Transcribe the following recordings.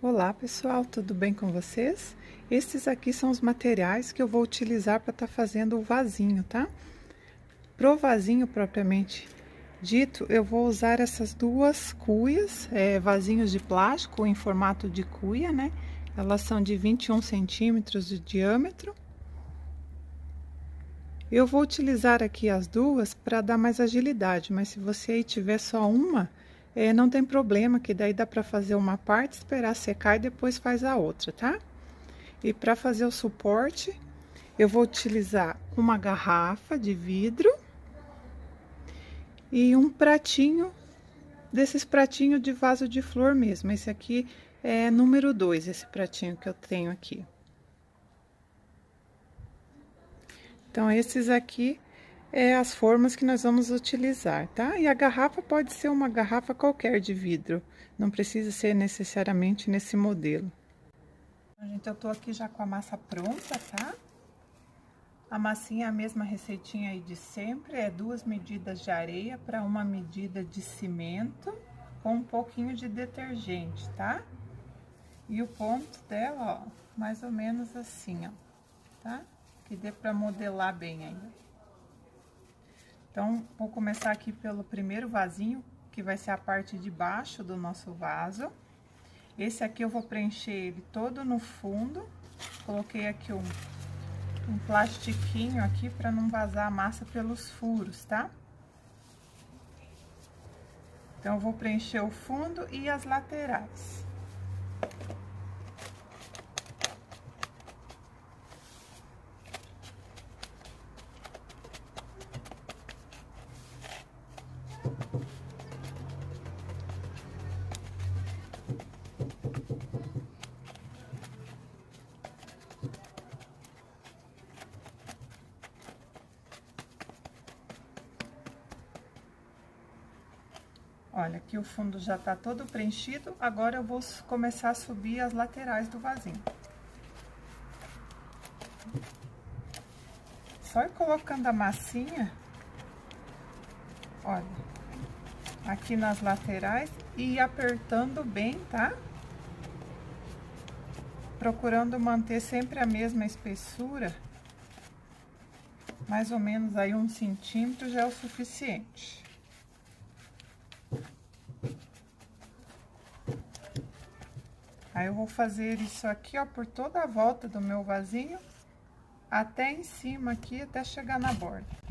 Olá pessoal, tudo bem com vocês? Estes aqui são os materiais que eu vou utilizar para estar fazendo o vasinho, tá? Pro vasinho propriamente dito, eu vou usar essas duas cuias, vasinhos de plástico em formato de cuia, né? Elas são de 21 centímetros de diâmetro. Eu vou utilizar aqui as duas para dar mais agilidade, mas se você aí tiver só uma, não tem problema, que daí dá para fazer uma parte, esperar secar e depois faz a outra, tá? E para fazer o suporte, eu vou utilizar uma garrafa de vidro e um pratinho, desses pratinhos de vaso de flor mesmo. Esse aqui é número 2, esse pratinho que eu tenho aqui. Então, esses aqui as formas que nós vamos utilizar, tá? E a garrafa pode ser uma garrafa qualquer de vidro, não precisa ser necessariamente nesse modelo. Gente, eu tô aqui já com a massa pronta, tá? A massinha é a mesma receitinha aí de sempre, é 2 medidas de areia para 1 medida de cimento, com um pouquinho de detergente, tá? E o ponto dela, ó, mais ou menos assim, ó, tá? Que dê para modelar bem aí. Então, vou começar aqui pelo primeiro vasinho, que vai ser a parte de baixo do nosso vaso. Esse aqui eu vou preencher ele todo no fundo. Coloquei aqui um plastiquinho aqui para não vazar a massa pelos furos, tá? Então, eu vou preencher o fundo e as laterais. Olha, aqui o fundo já tá todo preenchido, agora eu vou começar a subir as laterais do vasinho. Só ir colocando a massinha, olha, aqui nas laterais e apertando bem, tá? Procurando manter sempre a mesma espessura, mais ou menos aí 1 centímetro já é o suficiente. Aí, eu vou fazer isso aqui, ó, por toda a volta do meu vasinho, até em cima aqui, até chegar na borda.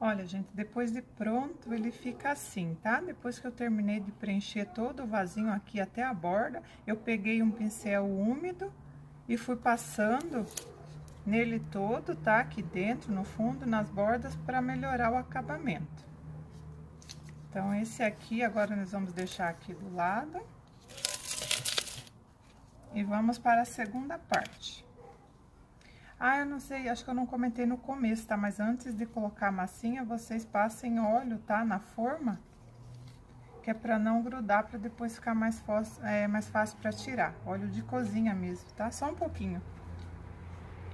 Olha, gente, depois de pronto, ele fica assim, tá? Depois que eu terminei de preencher todo o vasinho aqui até a borda, eu peguei um pincel úmido e fui passando nele todo, tá? Aqui dentro, no fundo, nas bordas, para melhorar o acabamento. Então, esse aqui, agora nós vamos deixar aqui do lado. E vamos para a segunda parte. Ah, eu não sei, acho que eu não comentei no começo, tá? Mas antes de colocar a massinha, vocês passem óleo, tá? Na forma, que é pra não grudar, pra depois ficar mais fácil pra tirar. Óleo de cozinha mesmo, tá? Só um pouquinho.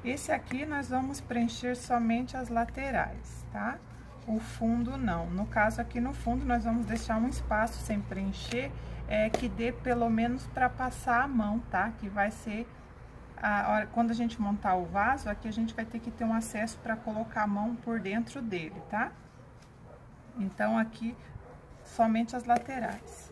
Esse aqui nós vamos preencher somente as laterais, tá? O fundo não. No caso aqui no fundo, nós vamos deixar um espaço sem preencher, que dê pelo menos pra passar a mão, tá? Que vai ser... quando a gente montar o vaso, aqui a gente vai ter que ter um acesso para colocar a mão por dentro dele, tá? Então, aqui, somente as laterais.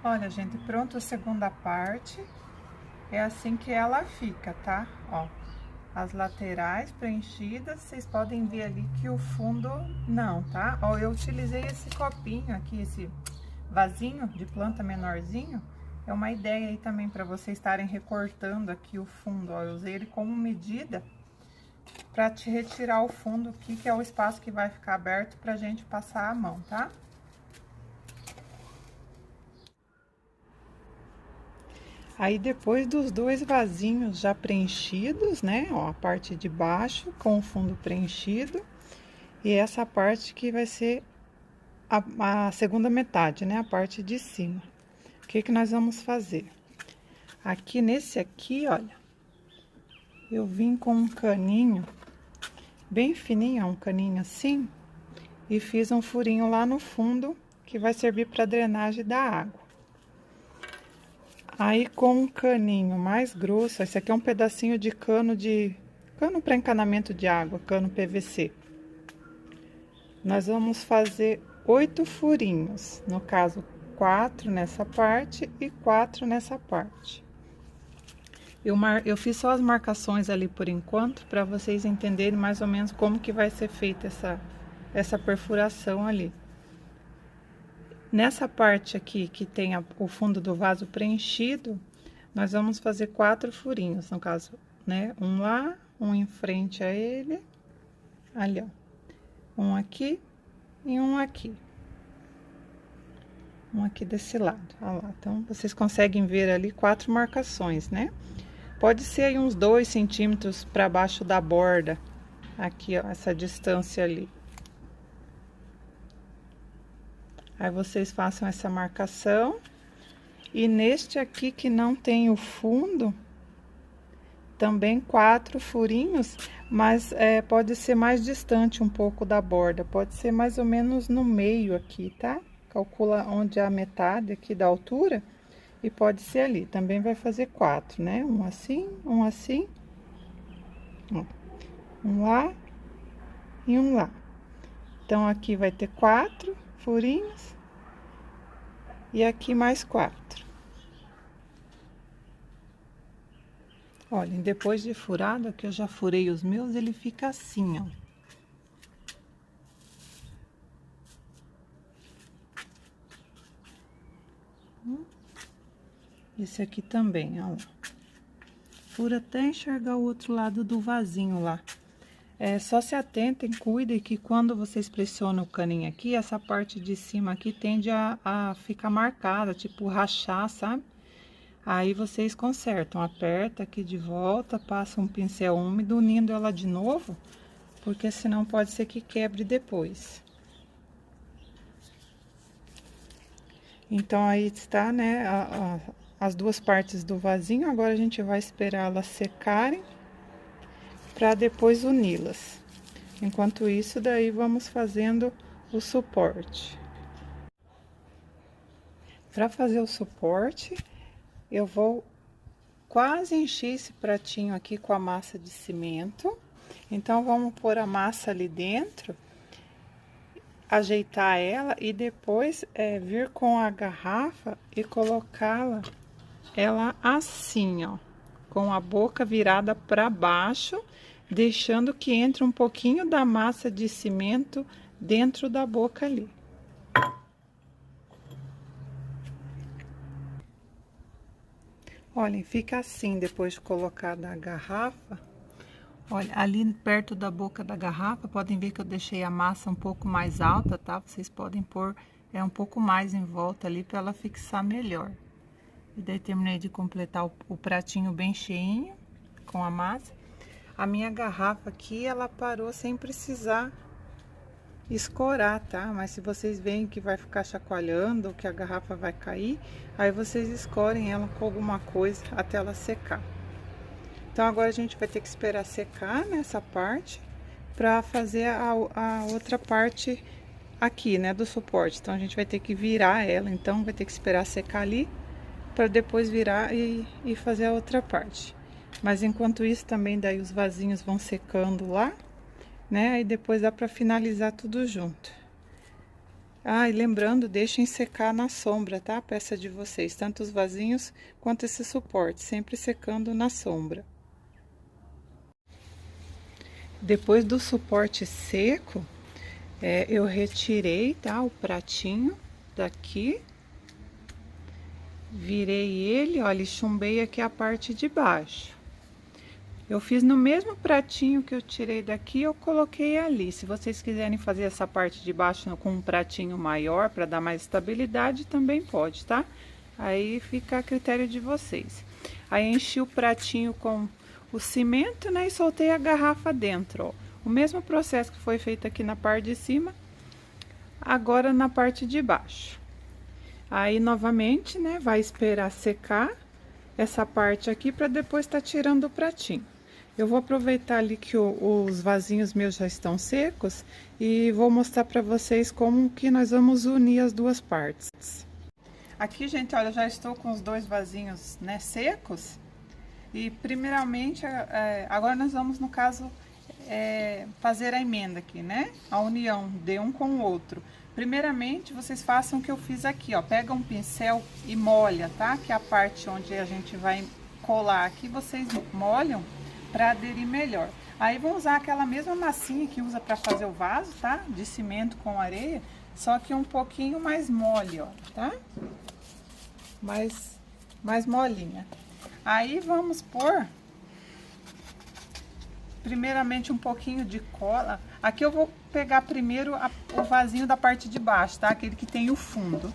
Olha, gente, pronto a segunda parte. É assim que ela fica, tá? Ó, as laterais preenchidas, vocês podem ver ali que o fundo não, tá? Ó, eu utilizei esse copinho aqui, esse vasinho de planta menorzinho. É uma ideia aí também para vocês estarem recortando aqui o fundo, ó. Eu usei ele como medida para te retirar o fundo aqui, que é o espaço que vai ficar aberto pra gente passar a mão, tá? Aí, depois dos dois vasinhos já preenchidos, né? Ó, a parte de baixo com o fundo preenchido. E essa parte que vai ser a segunda metade, né? A parte de cima. O que que nós vamos fazer? Aqui nesse aqui, olha, eu vim com um caninho bem fininho, um caninho assim, e fiz um furinho lá no fundo que vai servir para drenagem da água. Aí, com um caninho mais grosso, esse aqui é um pedacinho de cano para encanamento de água, cano PVC. Nós vamos fazer 8 furinhos, no caso, 4 nessa parte e 4 nessa parte. Eu fiz só as marcações ali por enquanto, para vocês entenderem mais ou menos como que vai ser feita essa perfuração ali. Nessa parte aqui, que tem o fundo do vaso preenchido, nós vamos fazer 4 furinhos, no caso, né? Um lá, um em frente a ele, ali, ó. Um aqui e um aqui. Um aqui desse lado, ó lá. Então, vocês conseguem ver ali 4 marcações, né? Pode ser aí uns 2 centímetros para baixo da borda, aqui, ó, essa distância ali. Aí, vocês façam essa marcação. E neste aqui que não tem o fundo, também 4 furinhos, mas pode ser mais distante um pouco da borda. Pode ser mais ou menos no meio aqui, tá? Calcula onde é a metade aqui da altura e pode ser ali. Também vai fazer 4, né? Um assim, ó. Um lá e um lá. Então, aqui vai ter 4 furinhos e aqui mais 4. Olhem, depois de furado, que eu já furei os meus, ele fica assim, ó. Esse aqui também, ó. Fura até enxergar o outro lado do vasinho lá. Só se atentem, cuidem que quando vocês pressionam o caninho aqui, essa parte de cima aqui tende a ficar marcada, tipo rachar, sabe? Aí vocês consertam, aperta aqui de volta, passa um pincel úmido, unindo ela de novo, porque senão pode ser que quebre depois. Então, aí está, né, as duas partes do vasinho. Agora a gente vai esperar elas secarem para depois uni-las. Enquanto isso, daí vamos fazendo o suporte. Para fazer o suporte, eu vou quase encher esse pratinho aqui com a massa de cimento. Então, vamos pôr a massa ali dentro, ajeitar ela e depois vir com a garrafa e colocá-la assim, ó, com a boca virada para baixo, deixando que entre um pouquinho da massa de cimento dentro da boca ali. Olhem, fica assim depois de colocada a garrafa. Olha, ali perto da boca da garrafa, podem ver que eu deixei a massa um pouco mais alta, tá? Vocês podem pôr um pouco mais em volta ali para ela fixar melhor. E daí terminei de completar o pratinho bem cheinho com a massa. A minha garrafa aqui, ela parou sem precisar escorar, tá? Mas se vocês veem que vai ficar chacoalhando ou que a garrafa vai cair, aí vocês escorem ela com alguma coisa até ela secar. Então, agora a gente vai ter que esperar secar nessa parte para fazer a outra parte aqui, né, do suporte. Então, a gente vai ter que virar ela, então vai ter que esperar secar ali para depois virar e fazer a outra parte. Mas enquanto isso também daí os vasinhos vão secando lá, né? Aí depois dá para finalizar tudo junto. Ah, e lembrando, deixem secar na sombra, tá? A peça de vocês, tanto os vasinhos quanto esse suporte, sempre secando na sombra. Depois do suporte seco, eu retirei, tá? O pratinho daqui. Virei ele, olha, e chumbei aqui a parte de baixo. Eu fiz no mesmo pratinho que eu tirei daqui, eu coloquei ali. Se vocês quiserem fazer essa parte de baixo com um pratinho maior, para dar mais estabilidade, também pode, tá? Aí fica a critério de vocês. Aí enchi o pratinho com o cimento, né? E soltei a garrafa dentro, ó. O mesmo processo que foi feito aqui na parte de cima, agora na parte de baixo. Aí, novamente, né? Vai esperar secar essa parte aqui para depois tá tirando o pratinho. Eu vou aproveitar ali que os vasinhos meus já estão secos e vou mostrar para vocês como que nós vamos unir as duas partes. Aqui, gente, olha, já estou com os dois vasinhos, né, secos. E primeiramente, agora nós vamos, no caso, fazer a emenda aqui, né? A união de um com o outro. Primeiramente, vocês façam o que eu fiz aqui, ó. Pega um pincel e molha, tá? Que é a parte onde a gente vai colar aqui, vocês molham para aderir melhor. Aí vão usar aquela mesma massinha que usa para fazer o vaso, tá? De cimento com areia, só que um pouquinho mais mole, ó, tá? Mais molinha. Aí vamos pôr primeiramente um pouquinho de cola. Aqui eu vou pegar primeiro o vasinho da parte de baixo, tá? Aquele que tem o fundo.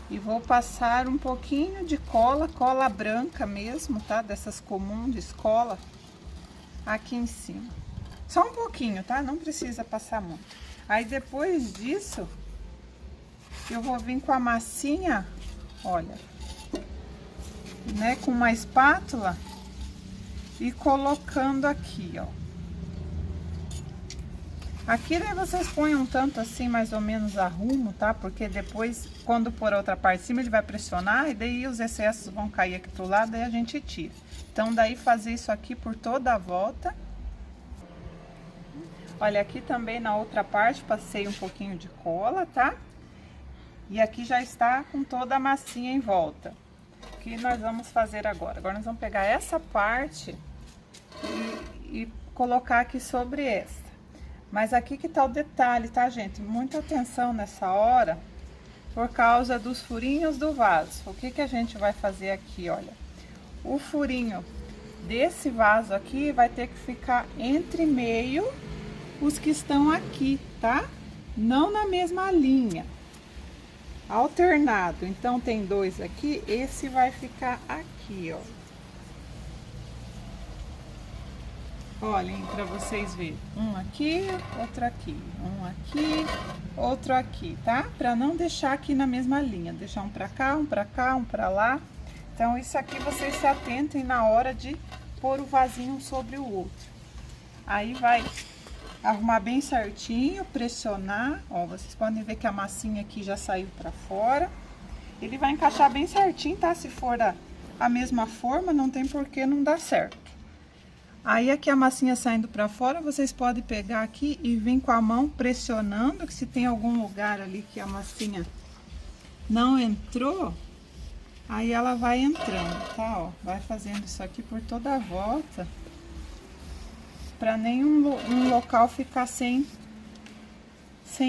E vou passar um pouquinho de cola branca mesmo, tá? Dessas comuns de escola, aqui em cima. Só um pouquinho, tá? Não precisa passar muito. Aí depois disso, eu vou vir com a massinha, olha, né? Com uma espátula e colocando aqui, ó. Aqui daí vocês põem um tanto assim, mais ou menos a rumo, tá? Porque depois, quando pôr a outra parte de cima, ele vai pressionar e daí os excessos vão cair aqui pro lado, daí a gente tira. Então, daí fazer isso aqui por toda a volta. Olha, aqui também na outra parte, passei um pouquinho de cola, tá? E aqui já está com toda a massinha em volta. O que nós vamos fazer agora? Agora nós vamos pegar essa parte e colocar aqui sobre essa. Mas aqui que tá o detalhe, tá, gente? Muita atenção nessa hora, por causa dos furinhos do vaso. O que que a gente vai fazer aqui, olha? O furinho desse vaso aqui vai ter que ficar entre meio os que estão aqui, tá? Não na mesma linha. Alternado. Então, tem dois aqui, esse vai ficar aqui, ó. Olhem, para vocês verem. Um aqui, outro aqui. Um aqui, outro aqui, tá? Para não deixar aqui na mesma linha. Deixar um para cá, um para cá, um para lá. Então, isso aqui vocês se atentem na hora de pôr o vasinho um sobre o outro. Aí vai arrumar bem certinho, pressionar. Ó, vocês podem ver que a massinha aqui já saiu para fora. Ele vai encaixar bem certinho, tá? Se for a mesma forma, não tem por que não dar certo. Aí, aqui a massinha saindo pra fora, vocês podem pegar aqui e vir com a mão pressionando, que se tem algum lugar ali que a massinha não entrou, aí ela vai entrando, tá? Ó, vai fazendo isso aqui por toda a volta, pra nenhum local ficar sem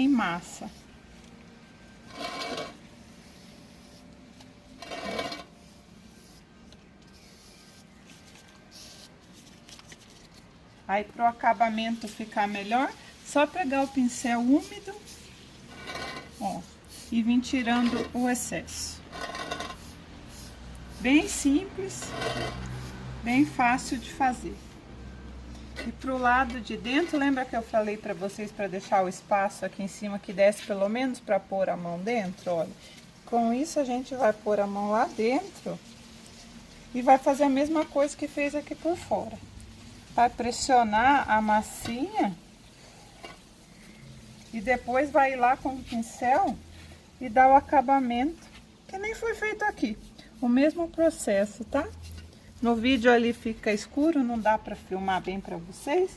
massa. Aí, pro acabamento ficar melhor, só pegar o pincel úmido, ó, e vir tirando o excesso. Bem simples, bem fácil de fazer. E pro lado de dentro, lembra que eu falei pra vocês para deixar o espaço aqui em cima que desce pelo menos para pôr a mão dentro, olha. Com isso, a gente vai pôr a mão lá dentro e vai fazer a mesma coisa que fez aqui por fora. Vai pressionar a massinha e depois vai ir lá com o pincel e dar o acabamento, que nem foi feito aqui. O mesmo processo, tá? No vídeo ali fica escuro, não dá pra filmar bem pra vocês,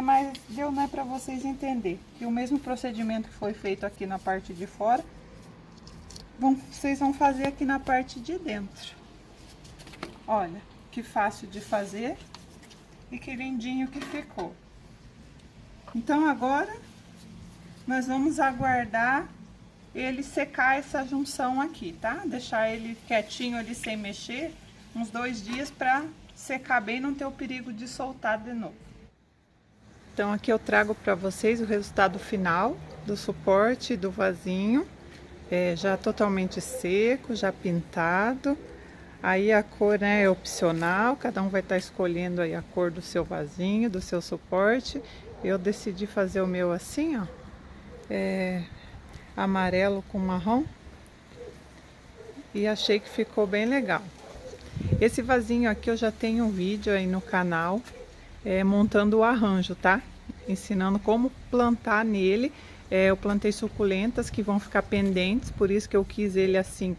mas deu, né, para vocês entenderem que o mesmo procedimento que foi feito aqui na parte de fora, vocês vão fazer aqui na parte de dentro. Olha, que fácil de fazer e que lindinho que ficou. Então, agora, nós vamos aguardar ele secar essa junção aqui, tá? Deixar ele quietinho ali, sem mexer, uns 2 dias para secar bem, não ter o perigo de soltar de novo. Então, aqui eu trago para vocês o resultado final do suporte do vasinho. Já totalmente seco, já pintado. Aí a cor, né, é opcional, cada um vai estar escolhendo aí a cor do seu vasinho, do seu suporte. Eu decidi fazer o meu assim, ó, amarelo com marrom, e achei que ficou bem legal. Esse vasinho aqui eu já tenho um vídeo aí no canal, montando o arranjo, tá? Ensinando como plantar nele. Eu plantei suculentas que vão ficar pendentes, por isso que eu quis ele assim,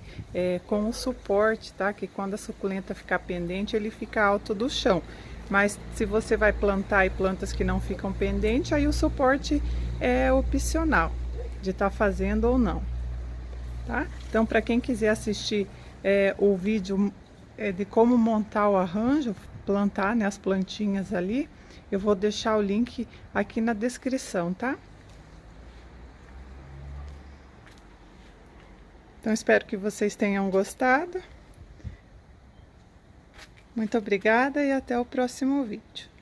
com o suporte, tá? Que quando a suculenta ficar pendente, ele fica alto do chão. Mas se você vai plantar aí plantas que não ficam pendentes, aí o suporte é opcional de estar fazendo ou não, tá? Então, para quem quiser assistir o vídeo de como montar o arranjo, plantar, né, as plantinhas ali, eu vou deixar o link aqui na descrição, tá? Então, espero que vocês tenham gostado. Muito obrigada e até o próximo vídeo.